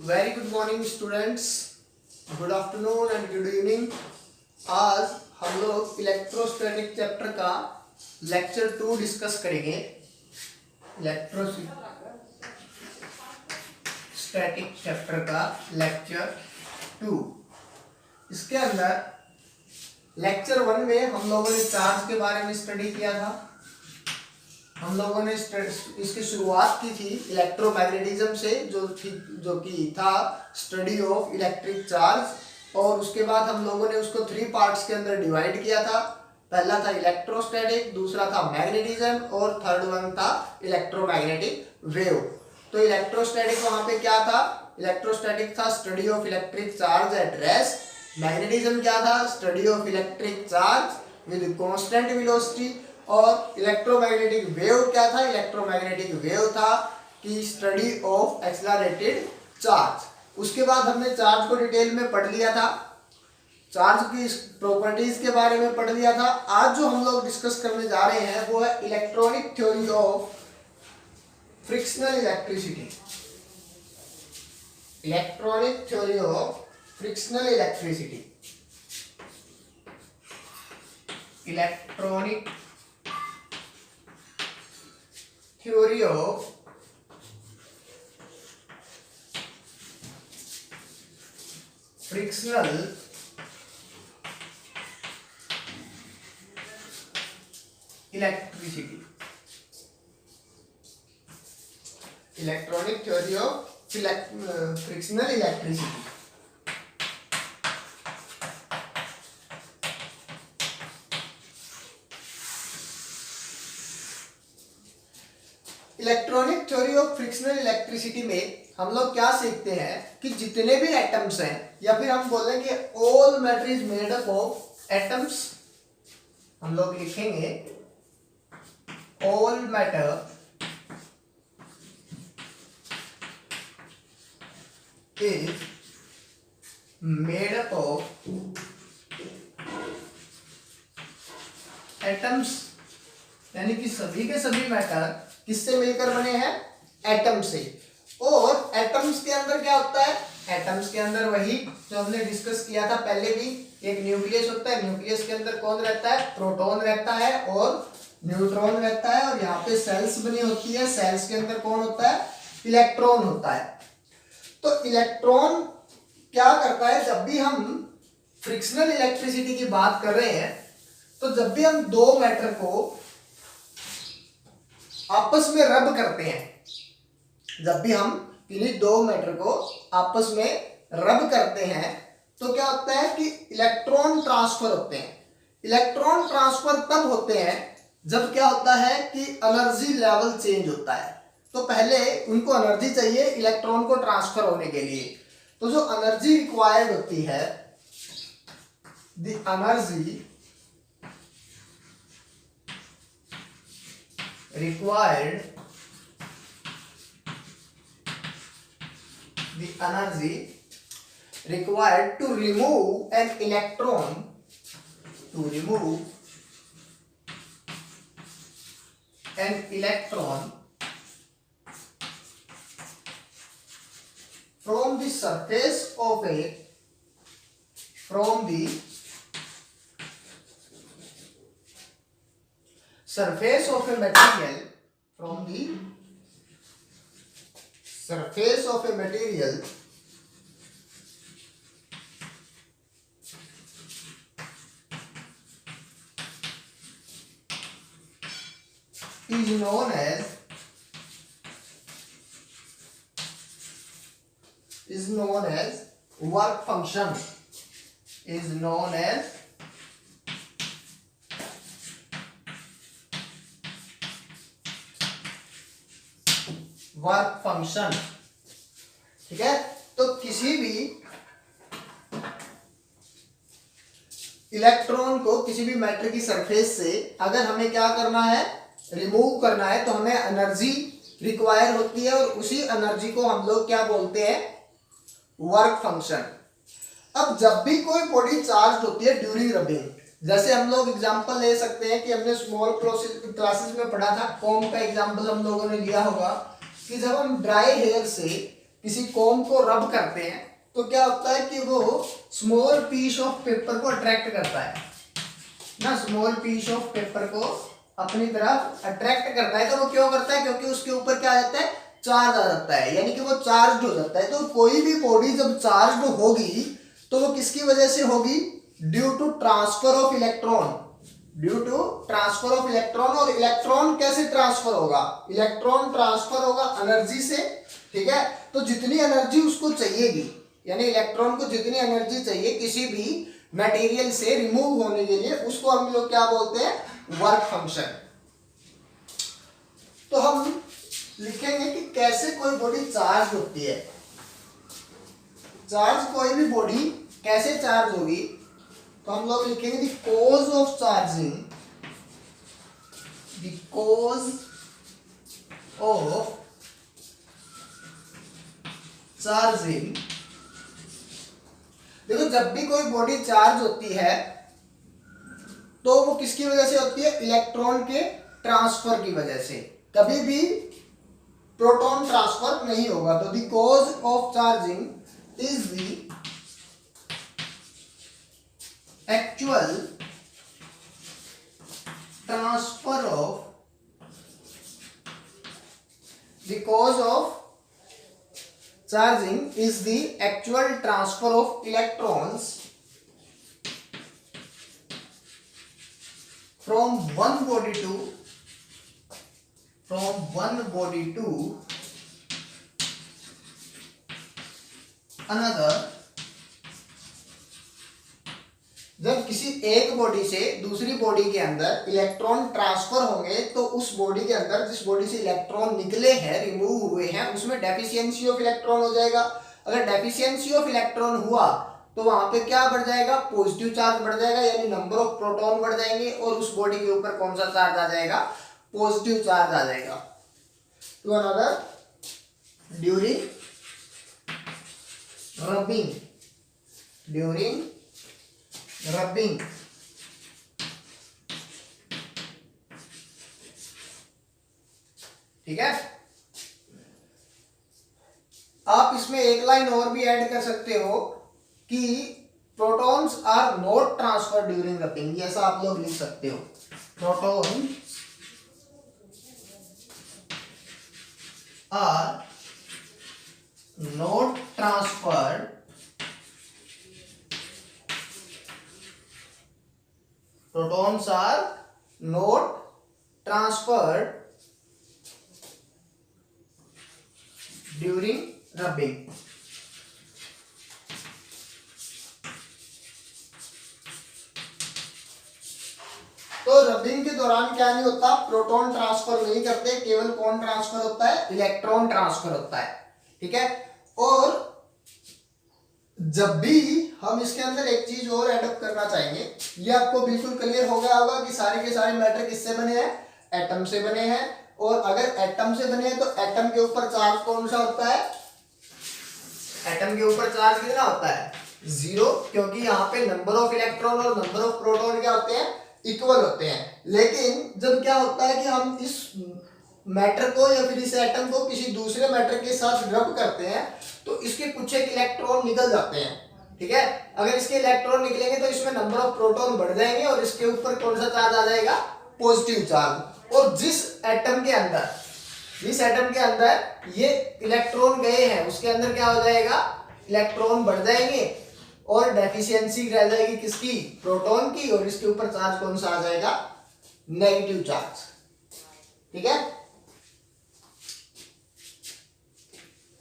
Very good morning students, good afternoon and good evening. आज हम लोग इलेक्ट्रोस्टैटिक चैप्टर का लेक्चर 2 डिस्कस करेंगे। इलेक्ट्रोस्टैटिक चैप्टर का लेक्चर 2। इसके अंदर लेक्चर 1 में हम लोगों ने चार्ज के बारे में स्टडी किया था। हम लोगों ने इसकी शुरुआत की थी इलेक्ट्रोमैग्नेटिज्म से, जो कि था स्टडी ऑफ इलेक्ट्रिक चार्ज। और उसके बाद हम लोगों ने उसको 3 पार्ट्स के अंदर डिवाइड किया था। पहला था इलेक्ट्रोस्टैटिक, दूसरा था मैग्नेटिज्म और थर्ड वन था इलेक्ट्रोमैग्नेटिक वेव। तो इलेक्ट्रोस्टैटिक वहां पे क्या था? इलेक्ट्रोस्टैटिक था study of electric charge at rest. Magnetism क्या था? Study of electric charge with constant velocity. और इलेक्ट्रोमैग्नेटिक वेव क्या था? इलेक्ट्रोमैग्नेटिक वेव था कि स्टडी ऑफ एक्सेलरेटेड चार्ज। उसके बाद हमने चार्ज को डिटेल में पढ़ लिया था, चार्ज की प्रॉपर्टीज के बारे में पढ़ लिया था। आज जो हम लोग डिस्कस करने जा रहे हैं वो है electronic theory of frictional electricity. Electronic theory of frictional electricity. Electronic theory of frictional electricity. Electronic theory of frictional electricity. Electronic theory of frictional electricity में हम लोग क्या सीखते हैं कि जितने भी एटम्स हैं, या फिर हम बोलेंगे all matter is made up of atoms. हम लोग लिखेंगे all matter is made up of atoms, यानी कि सभी के सभी मैटर किससे मिलकर बने हैं? एटम से। और एटम्स के अंदर क्या होता है? एटम्स के अंदर वही जो हमने डिस्कस किया था पहले भी, एक न्यूक्लियस होता है। न्यूक्लियस के अंदर कौन रहता है? प्रोटॉन रहता है और न्यूट्रॉन रहता है। और यहाँ पे सेल्स बनी होती है, सेल्स के अंदर कौन होता है? इलेक्ट्रॉन होता है। तो इलेक्ट्रॉन क्या करता है? जब भी हम फ्रिक्शनल इलेक्ट्रिसिटी की बात कर रहे हैं, तो जब भी हम दो मैटर को आपस में रब करते हैं, जब भी हम किन्हीं दो मैटर को आपस में रब करते हैं, तो क्या होता है कि इलेक्ट्रॉन ट्रांसफर होते हैं। इलेक्ट्रॉन ट्रांसफर तब होते हैं जब क्या होता है कि एनर्जी लेवल चेंज होता है। तो पहले उनको एनर्जी चाहिए इलेक्ट्रॉन को ट्रांसफर होने के लिए। तो जो एनर्जी रिक्वायर्ड होती है, the energy required to remove an electron, from the surface of a material, from the surface of a material is known as work function, is known as work function. ठीक है, तो किसी भी electron को किसी भी मैटर की surface से अगर हमें क्या करना है? रिमूव करना है, तो हमें एनर्जी रिक्वायर होती है। और उसी एनर्जी को हम लोग क्या बोलते हैं? Work function. अब जब भी कोई बॉडी चार्ज होती है ड्यूरिंग रबिंग, जैसे हम लोग एग्जांपल ले सकते हैं कि हमने स्मॉल क्लासेस में पढ़ा था, कॉम का एग्जांपल हम लोगों ने लिया होगा कि जब हम ड्राई हेयर से किसी कॉम को रब करते हैं तो क्या होता है कि वो स्मॉल पीस ऑफ पेपर को अट्रैक्ट करता है ना, स्मॉल पीस ऑफ पेपर को अपनी तरफ अट्रैक्ट करता है। तो वो क्यों करता है? क्योंकि उसके ऊपर क्या आ जाता है, चार्ज आ जाता है, यानी कि वो चार्ज हो जाता है। तो कोई भी बॉडी जब चार्ज होगी तो वो किसकी वजह से होगी? Due to transfer of electron, due to transfer of electron. और इलेक्ट्रॉन कैसे ट्रांसफर होगा? इलेक्ट्रॉन ट्रांसफर होगा एनर्जी से, ठीक है। तो जितनी एनर्जी उसको चाहिएगी, यानी इलेक्ट्रॉन को जितनी एनर्जी चाहिए किसी भी मटेरियल से रिमूव होने के लिए, उसको हम लोग क्या बोलते हैं? Work function. तो हम लिखेंगे कि कैसे कोई बॉडी चार्ज होती है। चार्ज, कोई भी बॉडी कैसे चार्ज होगी, तो हम लोग लिखेंगे the cause of charging, the cause of charging. देखो, जब भी कोई बॉडी चार्ज होती है तो वो किसकी वजह से होती है? इलेक्ट्रॉन के ट्रांसफर की वजह से। कभी भी प्रोटॉन ट्रांसफर नहीं होगा। तो the cause of charging is the actual transfer of, the cause of charging is the actual transfer of electrons from one body to another। जब किसी एक बॉडी से दूसरी बॉडी के अंदर इलेक्ट्रॉन ट्रांसफर होंगे तो उस बॉडी के अंदर जिस बॉडी से इलेक्ट्रॉन निकले हैं, रिमूव हुए हैं, उसमें डेफिशिएंसी ऑफ इलेक्ट्रॉन हो जाएगा। अगर डेफिशिएंसी ऑफ इलेक्ट्रॉन हुआ तो वहां पे क्या बढ़ जाएगा? पॉजिटिव चार्ज बढ़ जाएगा, यानी नंबर ऑफ प्रोटॉन बढ़ जाएंगे और उस बॉडी के ऊपर कौन सा चार्ज आ जाएगा? पॉजिटिव चार्ज आ जाएगा। तो अनदर, ड्यूरिंग रबिंग ठीक है। आप इसमें एक लाइन और भी ऐड कर सकते हो कि protons are not transfer during rubbing, ऐसा आप लोग लिख सकते हो। Protons are not transferred protons are not transferred during rubbing। तो रबिंग के दौरान क्या नहीं होता? प्रोटॉन ट्रांसफर नहीं करते, केवल कौन ट्रांसफर होता है? इलेक्ट्रॉन ट्रांसफर होता है, ठीक है। और जब भी हम इसके अंदर एक चीज और एड अप करना चाहेंगे, ये आपको बिल्कुल क्लियर हो गया होगा कि सारे के सारे मैटर किससे बने हैं? एटम से बने हैं। और अगर एटम से बने हैं तो एटम के ऊपर चार्ज कौन सा होता है? एटम के ऊपर चार्ज कितना होता है? 0, क्योंकि यहाँ पे नंबर ऑफ इलेक्ट्रॉन और नंबर ऑफ प्रोटॉन क्या होते हैं? इक्वल होते हैं। लेकिन जब क्या होता है कि हम इस मैटर को या फिर इस एटम को किसी दूसरे मैटर के साथ रब करते हैं तो इसके कुछ एक इलेक्ट्रॉन निकल जाते हैं, ठीक है। अगर इसके इलेक्ट्रॉन निकलेंगे तो इसमें नंबर ऑफ प्रोटॉन बढ़ जाएंगे और इसके ऊपर कौन सा चार्ज आ जाएगा? Positive charge. और जिस एटम के अंदर ये इलेक्ट्रॉन गए हैं उसके अंदर क्या हो जाएगा? इलेक्ट्रॉन बढ़ जाएंगे और डेफिशिएंसी रह जाएगी किसकी? प्रोटॉन की। और इसके ऊपर चार्ज कौन सा आ जाएगा? नेगेटिव चार्ज, ठीक है।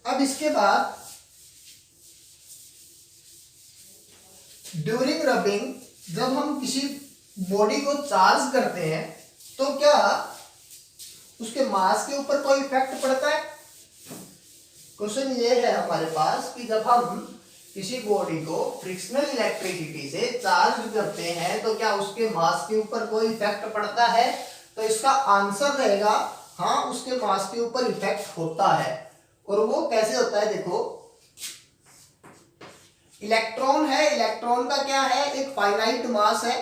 अब इसके बाद ड्यूरिंग रबिंग जब हम किसी बॉडी को चार्ज करते हैं तो क्या उसके मास के ऊपर कोई इफेक्ट पड़ता है? क्वेश्चन ये है हमारे पास कि जब हम किसी बॉडी को फ्रिक्शनल इलेक्ट्रिसिटी से चार्ज करते हैं तो क्या उसके मास के ऊपर कोई इफेक्ट पड़ता है? तो इसका आंसर रहेगा हाँ, उसके मास के ऊपर इफेक्ट होता है। और वो कैसे होता है? देखो, इलेक्ट्रॉन है, इलेक्ट्रॉन का क्या है? एक फाइनाइट मास है।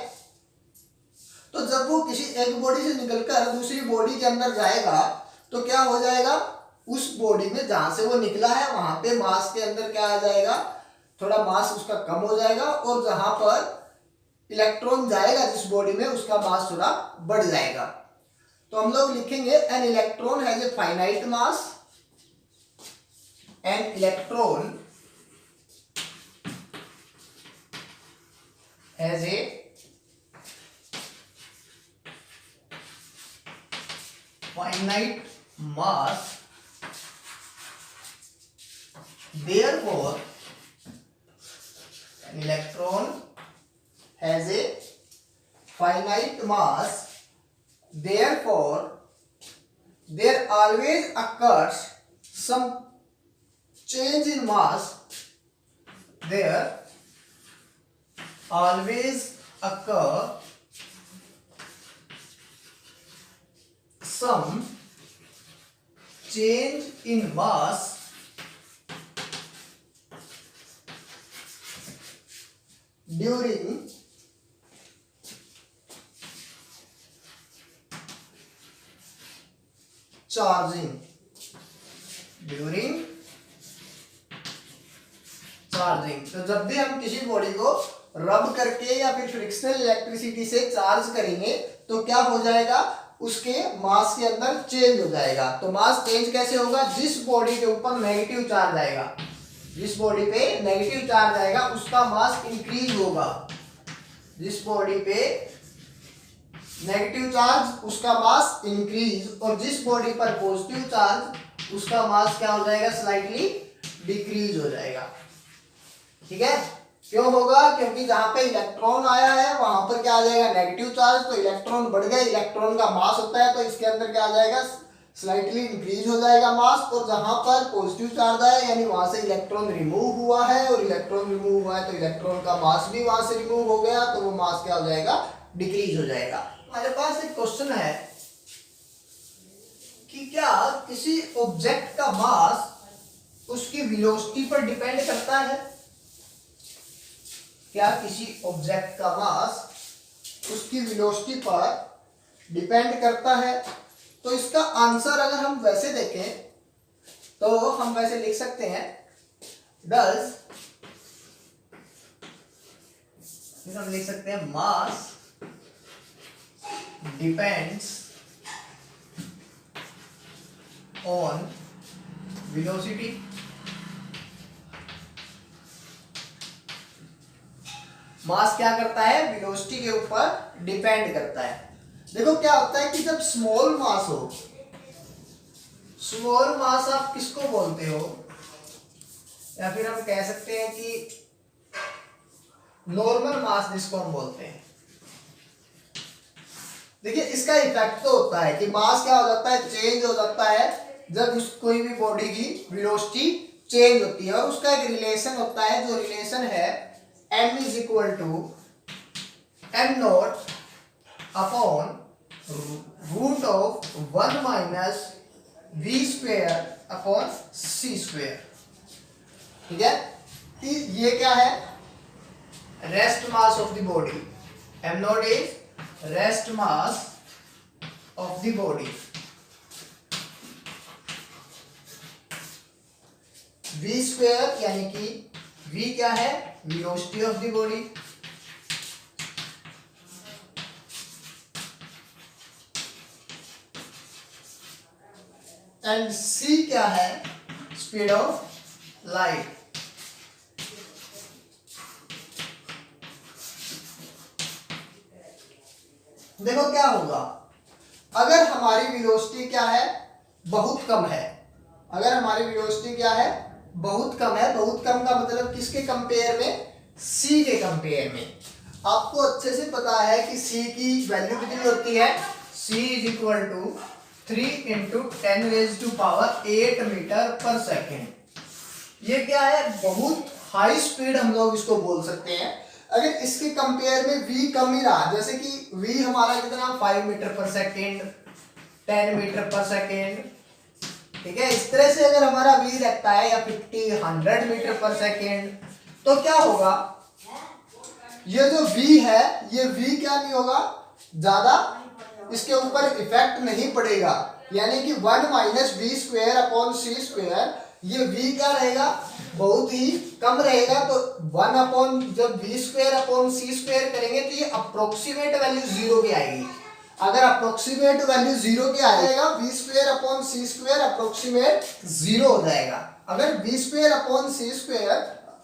तो जब वो किसी एक बॉडी से निकलकर दूसरी बॉडी के अंदर जाएगा तो क्या हो जाएगा? उस बॉडी में जहां से वो निकला है वहां पे मास के अंदर क्या आ जाएगा, थोड़ा मास उसका कम हो जाएगा, और जहां पर इलेक्ट्रॉन जाएगा जिस बॉडी में उसका मास थोड़ा बढ़ जाएगा। तो हम लोग लिखेंगे an electron has a finite mass, an electron has a finite mass, therefore an electron has a finite mass, therefore there always occurs some change in mass, there always occur some change in mass during charging, during charging. तो जब भी हम किसी body को रब करके या फिर फ्रिक्शनल इलेक्ट्रिसिटी से चार्ज करेंगे तो क्या हो जाएगा, उसके मास के अंदर चेंज हो जाएगा। तो मास चेंज कैसे होगा, जिस बॉडी के ऊपर नेगेटिव चार्ज आएगा, जिस बॉडी पे नेगेटिव चार्ज आएगा उसका मास इंक्रीज होगा, जिस बॉडी पे नेगेटिव चार्ज उसका मास इंक्रीज, और जिस बॉडी पर पॉजिटिव चार्ज उसका मास क्या हो जाएगा, स्लाइटली डिक्रीज हो जाएगा। ठीक है, क्यों होगा, क्योंकि जहां पे इलेक्ट्रॉन आया है वहां पर क्या आ जाएगा, नेगेटिव चार्ज, तो इलेक्ट्रॉन बढ़ गए, इलेक्ट्रॉन का मास होता है तो इसके अंदर क्या आ जाएगा, स्लाइटली इंक्रीज हो जाएगा मास, और जहां पर पॉजिटिव चार्ज आया यानी वहां से इलेक्ट्रॉन रिमूव हुआ है, और इलेक्ट्रॉन रिमूव हुआ है तो इलेक्ट्रॉन का मास भी वहां से रिमूव हो गया, तो वो मास क्या हो जाएगा, डिक्रीज हो जाएगा। हमारे पास एक क्वेश्चन है कि क्या किसी ऑब्जेक्ट का मास उसकी वेलोसिटी पर डिपेंड करता है, क्या किसी ऑब्जेक्ट का मास उसकी वेलोसिटी पर डिपेंड करता है। तो इसका आंसर अगर हम वैसे देखें तो हम वैसे लिख सकते हैं, डज, फिर हम लिख सकते हैं मास डिपेंड्स ऑन वेलोसिटी। मास क्या करता है, वेलोसिटी के ऊपर डिपेंड करता है। देखो क्या होता है कि जब स्मॉल मास हो, स्मॉल मास आप किसको बोलते हो, या फिर हम कह सकते हैं कि नॉर्मल मास जिसको हम बोलते हैं। देखिए इसका इफेक्ट तो होता है कि मास क्या हो जाता है, चेंज हो जाता है जब कोई भी बॉडी की वेलोसिटी चेंज होती है, और उसका एक रिलेशन होता है, जो रिलेशन है m is equal to m naught upon root of 1 minus v square upon c square। ठीक है, कि ये क्या है, rest mass of the body, m naught is rest mass of the body, v square यानी कि v क्या है, velocity of the body, and c क्या है, स्पीड ऑफ लाइट। देखो क्या होगा, अगर हमारी वेलोसिटी क्या है, बहुत कम है, अगर हमारी वेलोसिटी क्या है, बहुत कम है, बहुत कम का मतलब किसके कंपेयर में, c के कंपेयर में। आपको अच्छे से पता है कि c की वैल्यू कितनी होती है, c is equal to 3 into 10⁻⁸ metre per second. ये क्या है, बहुत हाई स्पीड हम लोग इसको बोल सकते हैं। अगर इसके कंपेयर में v कम ही रहा, जैसे कि v हमारा कितना, 5 metre per second, 10 metre per second, ठीक है, इस तरह से अगर हमारा v रहता है या 50, 100 मीटर पर सेकेंड, तो क्या होगा, ये जो v है, ये v क्या नहीं होगा, ज्यादा इसके ऊपर इफेक्ट नहीं पड़ेगा, यानी कि 1 minus v square upon c square, ये v क्या रहेगा, बहुत ही कम रहेगा। तो 1 अपॉन, जब v square upon c square करेंगे तो ये अप्रोक्सीमेट वैल्यू 0 की आएगी। अगर अप्रोक्सीमेट वैल्यू 0 की आएगा, v square upon c square approximate 0 हो जाएगा। अगर v square upon c square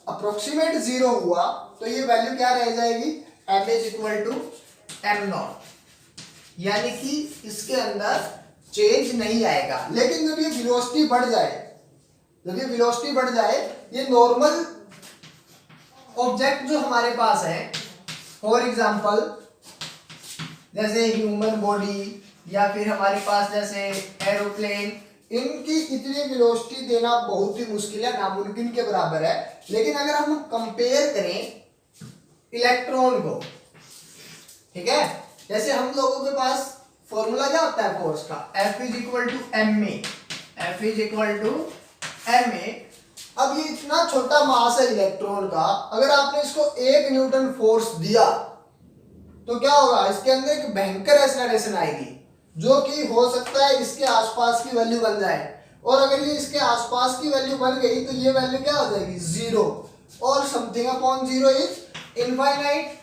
approximate 0 हुआ तो ये वैल्यू क्या रह जाएगी, m is equal to m naught, यानी कि इसके अंदर चेंज नहीं आएगा। लेकिन जब ये वेलोसिटी बढ़ जाए, जब ये वेलोसिटी बढ़ जाए, ये नॉर्मल ऑब्जेक्ट जो हमारे पास है, फॉर एग्जांपल जैसे ह्यूमन बॉडी या फिर हमारे पास जैसे एरोप्लेन, इनकी इतनी वेलोसिटी देना बहुत ही मुश्किल है, नामुमकिन के बराबर है। लेकिन अगर हम कंपेयर करें इलेक्ट्रॉन को, ठीक है, जैसे हम लोगों के पास फॉर्मूला क्या होता है फोर्स का, F is equal to m a, F is equal to m a. अब ये इतना छोटा मास है इलेक्ट्रॉन का, अगर आपने इसको 1 न्यूटन फोर्स दिया तो क्या होगा, इसके अंदर एक भयंकर एक्सेलरेशन आएगी, जो कि हो सकता है इसके आसपास की वैल्यू बन जाए। और अगर ये इसके आसपास की वैल्यू बन गई तो ये वैल्यू क्या हो जाएगी, 0, और समथिंग अपॉन 0 इज इनफाइनाइट,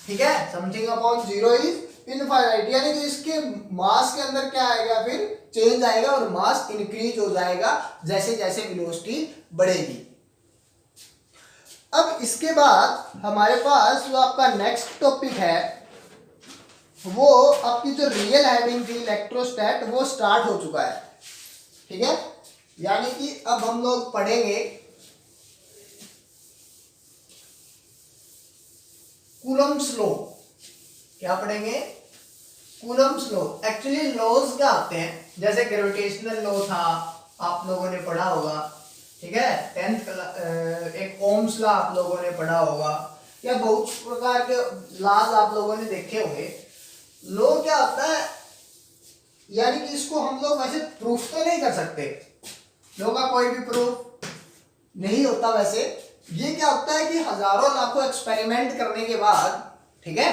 ठीक है, समथिंग अपॉन 0 इज इनफाइनाइट, यानी कि इसके मास के अंदर क्या आएगा, फिर चेंज आएगा और मास इंक्रीज हो जाएगा जैसे जैसे वेलोसिटी बढ़ेगी। अब इसके बाद हमारे पास जो आपका नेक्स्ट टॉपिक है, वो आपकी जो रियल हेडिंग थी इलेक्ट्रोस्टैट, वो स्टार्ट हो चुका है, ठीक है। यानी कि अब हम लोग पढ़ेंगे कूलम्ब्स लॉ। क्या पढ़ेंगे, कूलम्ब्स लॉ। एक्चुअली लॉज क्या होते हैं, जैसे ग्रेविटेशनल लॉ था, आप लोगों ने पढ़ा होगा, ठीक है, 10th क्लास, एक ओम्स लॉ आप लोगों ने पढ़ा होगा, या बहुत प्रकार के लॉज आप लोगों ने देखे होंगे। लॉ क्या होता है, यानी कि इसको हम लोग वैसे प्रूफ तो नहीं कर सकते, लॉ का कोई भी प्रूफ नहीं होता वैसे। ये क्या होता है कि हजारों लाखों एक्सपेरिमेंट करने के बाद, ठीक है,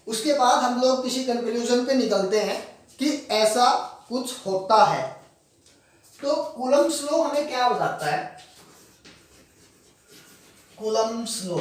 उसके बाद हम लोग किसी कंक्लूजन पे निकलते हैं कि ऐसा कुछ होता है। तो कूलम्ब्स लॉ हमें क्या बताता है, कूलम्ब्स लॉ